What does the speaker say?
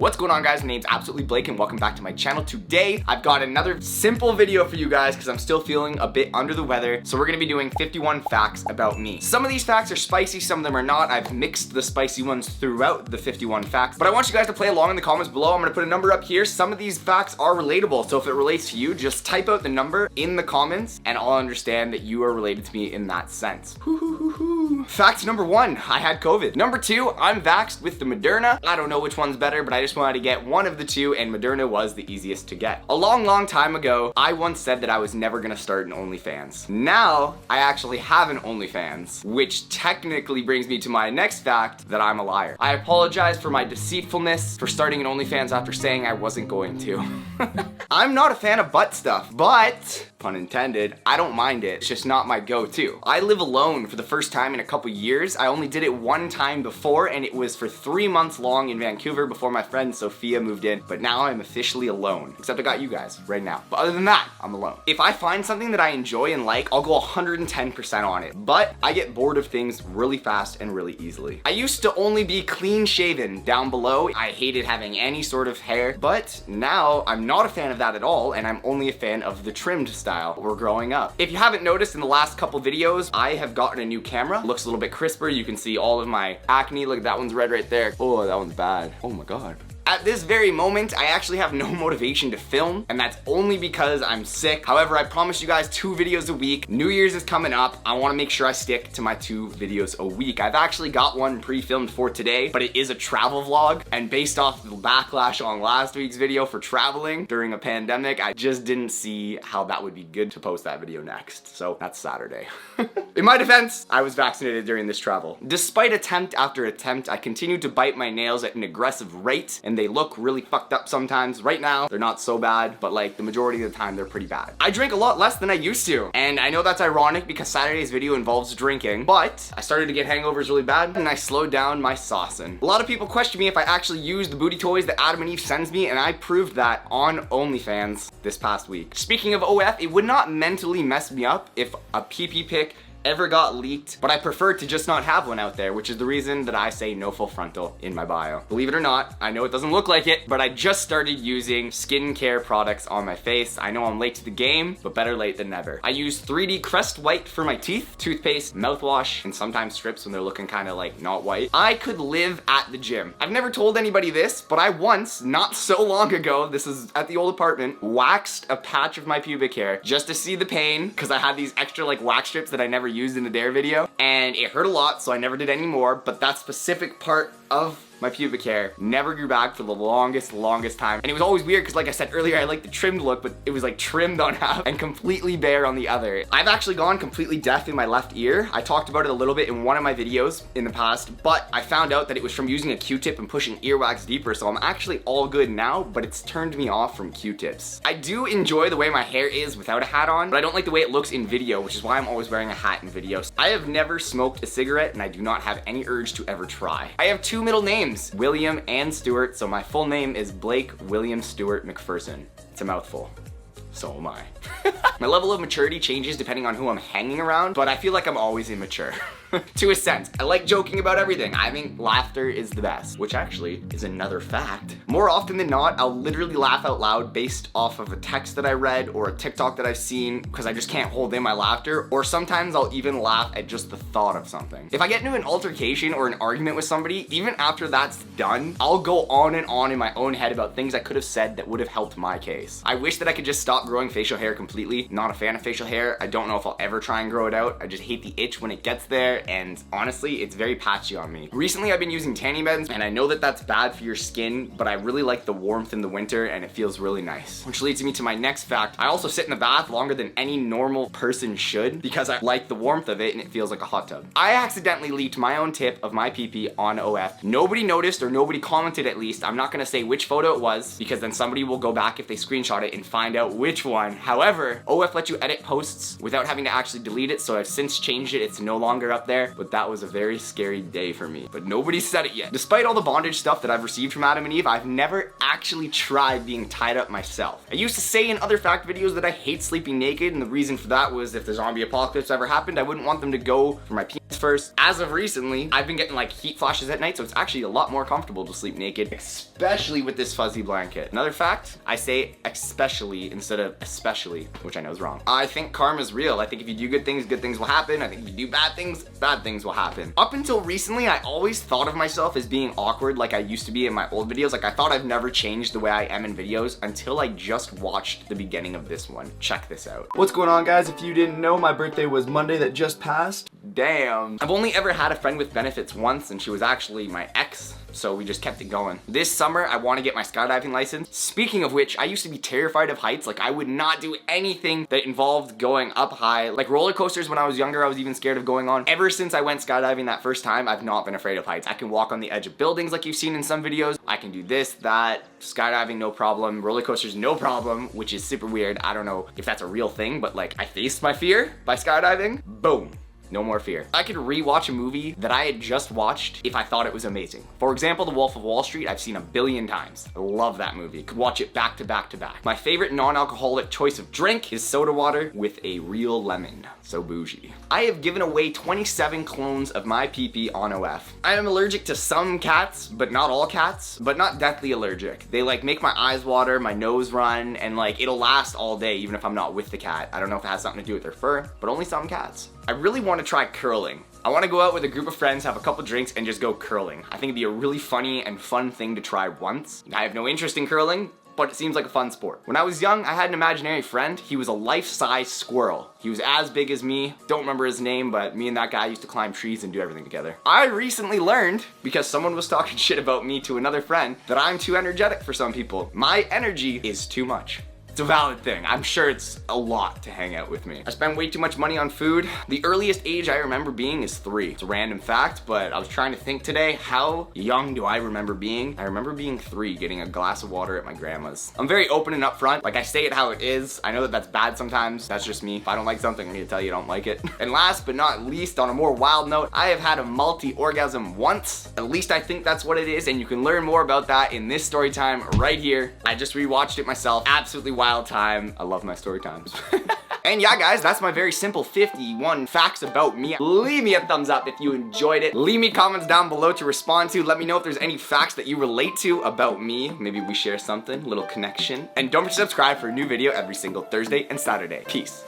What's going on, guys? My name's Absolutely Blake and welcome back to my channel. Today, I've got another simple video for you guys because I'm still feeling a bit under the weather. So we're gonna be doing 51 facts about me. Some of these facts are spicy, some of them are not. I've mixed the spicy ones throughout the 51 facts, but I want you guys to play along in the comments below. I'm gonna put a number up here. Some of these facts are relatable, so if it relates to you, just type out the number in the comments and I'll understand that you are related to me in that sense. Fact number 1, I had COVID. Number 2, I'm vaxxed with the Moderna. I don't know which one's better, but I just wanted to get one of the two, and Moderna was the easiest to get. A long time ago, I once said that I was never gonna start an OnlyFans. Now, I actually have an OnlyFans, which technically brings me to my next fact, that I'm a liar. I apologize for my deceitfulness for starting an OnlyFans after saying I wasn't going to. I'm not a fan of butt stuff, but, pun intended, I don't mind it. It's just not my go-to. I live alone for the first time in a couple years. I only did it one time before, and it was for 3 months long in Vancouver before my friend Sophia moved in, but now I'm officially alone. Except I got you guys right now. But other than that, I'm alone. If I find something that I enjoy and like, I'll go 110% on it. But I get bored of things really fast and really easily. I used to only be clean shaven down below. I hated having any sort of hair, but now I'm not a fan of that at all, and I'm only a fan of the trimmed style we're growing up. If you haven't noticed in the last couple videos, I have gotten a new camera. It looks a little bit crisper. You can see all of my acne. Look, that one's red right there. Oh, that one's bad. Oh my God. At this very moment, I actually have no motivation to film, and that's only because I'm sick. However, I promise you guys 2 videos a week. New Year's is coming up. I want to make sure I stick to my 2 videos a week. I've actually got one pre-filmed for today, but it is a travel vlog, and based off the backlash on last week's video for traveling during a pandemic, I just didn't see how that would be good to post that video next. So that's Saturday. In my defense, I was vaccinated during this travel. Despite attempt after attempt, I continued to bite my nails at an aggressive rate, and they look really fucked up sometimes. Right now, they're not so bad, but like the majority of the time, they're pretty bad. I drink a lot less than I used to, and I know that's ironic because Saturday's video involves drinking, but I started to get hangovers really bad, and I slowed down my saucing. A lot of people question me if I actually use the booty toys that Adam and Eve sends me, and I proved that on OnlyFans this past week. Speaking of OF, it would not mentally mess me up if a PP pic ever got leaked, but I prefer to just not have one out there, which is the reason that I say no full frontal in my bio. Believe it or not, I know it doesn't look like it, but I just started using skincare products on my face. I know I'm late to the game, but better late than never. I use 3D Crest White for my teeth, toothpaste, mouthwash, and sometimes strips when they're looking kind of like not white. I could live at the gym. I've never told anybody this, but I once, not so long ago, this is at the old apartment, waxed a patch of my pubic hair just to see the pain, because I had these extra like wax strips that I never used in the Dare video, and it hurt a lot, so I never did any more, but that specific part of my pubic hair never grew back for the longest time. And it was always weird because, like I said earlier, I like the trimmed look, but it was like trimmed on half and completely bare on the other. I've actually gone completely deaf in my left ear. I talked about it a little bit in one of my videos in the past, but I found out that it was from using a Q-tip and pushing earwax deeper, so I'm actually all good now, but it's turned me off from Q-tips. I do enjoy the way my hair is without a hat on, but I don't like the way it looks in video, which is why I'm always wearing a hat in videos. I have never smoked a cigarette, and I do not have any urge to ever try. I have 2 middle names, William and Stewart, so my full name is Blake William Stewart McPherson. It's a mouthful. So am I. My level of maturity changes depending on who I'm hanging around, but I feel like I'm always immature. To a sense. I like joking about everything. I think laughter is the best, which actually is another fact. More often than not, I'll literally laugh out loud based off of a text that I read or a TikTok that I've seen because I just can't hold in my laughter, or sometimes I'll even laugh at just the thought of something. If I get into an altercation or an argument with somebody, even after that's done, I'll go on and on in my own head about things I could have said that would have helped my case. I wish that I could just stop growing facial hair completely. Not a fan of facial hair. I don't know if I'll ever try and grow it out. I just hate the itch when it gets there, and honestly, it's very patchy on me. Recently, I've been using tanning beds, and I know that that's bad for your skin, but I really like the warmth in the winter, and it feels really nice. Which leads me to my next fact. I also sit in the bath longer than any normal person should because I like the warmth of it, and it feels like a hot tub. I accidentally leaked my own tip of my pee-pee on OF. Nobody noticed, or nobody commented at least. I'm not gonna say which photo it was, because then somebody will go back if they screenshot it and find out which one. However, OF lets you edit posts without having to actually delete it, so I've since changed it. It's no longer up there. there, but that was a very scary day for me. But nobody said it yet. Despite all the bondage stuff that I've received from Adam and Eve, I've never actually tried being tied up myself. I used to say in other fact videos that I hate sleeping naked, and the reason for that was if the zombie apocalypse ever happened, I wouldn't want them to go for my penis first. As of recently, I've been getting like heat flashes at night, so it's actually a lot more comfortable to sleep naked, especially with this fuzzy blanket. Another fact, I say especially instead of especially, which I know is wrong. I think karma's real. I think if you do good things will happen. I think if you do bad things will happen. Up until recently, I always thought of myself as being awkward like I used to be in my old videos. Like I thought I've never changed the way I am in videos until I just watched the beginning of this one. Check this out. What's going on, guys? If you didn't know, my birthday was Monday that just passed. Damn. I've only ever had a friend with benefits once, and she was actually my ex, so we just kept it going. This summer, I want to get my skydiving license. Speaking of which, I used to be terrified of heights. Like I would not do anything that involved going up high. Like roller coasters when I was younger, I was even scared of going on. Ever since I went skydiving that first time, I've not been afraid of heights. I can walk on the edge of buildings like you've seen in some videos. I can do this, that, skydiving, no problem. Roller coasters, no problem, which is super weird. I don't know if that's a real thing, but like I faced my fear by skydiving. Boom. No more fear. I could rewatch a movie that I had just watched if I thought it was amazing. For example, The Wolf of Wall Street, I've seen 1 billion times. I love that movie. Could watch it back to back to back. My favorite non-alcoholic choice of drink is soda water with a real lemon. So bougie. I have given away 27 clones of my pee-pee on OF. I am allergic to some cats, but not all cats, but not deathly allergic. They like make my eyes water, my nose run, and like it'll last all day even if I'm not with the cat. I don't know if it has something to do with their fur, but only some cats. I really want to try curling. I want to go out with a group of friends, have a couple drinks, and just go curling. I think it'd be a really funny and fun thing to try once. I have no interest in curling, but it seems like a fun sport. When I was young, I had an imaginary friend. He was a life-size squirrel. He was as big as me. Don't remember his name, but me and that guy used to climb trees and do everything together. I recently learned, because someone was talking shit about me to another friend, that I'm too energetic for some people. My energy is too much. It's a valid thing. I'm sure it's a lot to hang out with me. I spend way too much money on food. The earliest age I remember being is 3. It's a random fact, but I was trying to think today, how young do I remember being? I remember being 3, getting a glass of water at my grandma's. I'm very open and upfront. Like I say it how it is. I know that that's bad sometimes. That's just me. If I don't like something, I need to tell you I don't like it. And last but not least, on a more wild note, I have had a multi-orgasm once. At least I think that's what it is, and you can learn more about that in this story time right here. I just rewatched it myself. Absolutely wild time. I love my story times. And yeah, guys, that's my very simple 51 facts about me. Leave me a thumbs up if you enjoyed it. Leave me comments down below to respond to. Let me know if there's any facts that you relate to about me. Maybe we share something, little connection. And don't forget to subscribe for a new video every single Thursday and Saturday. Peace.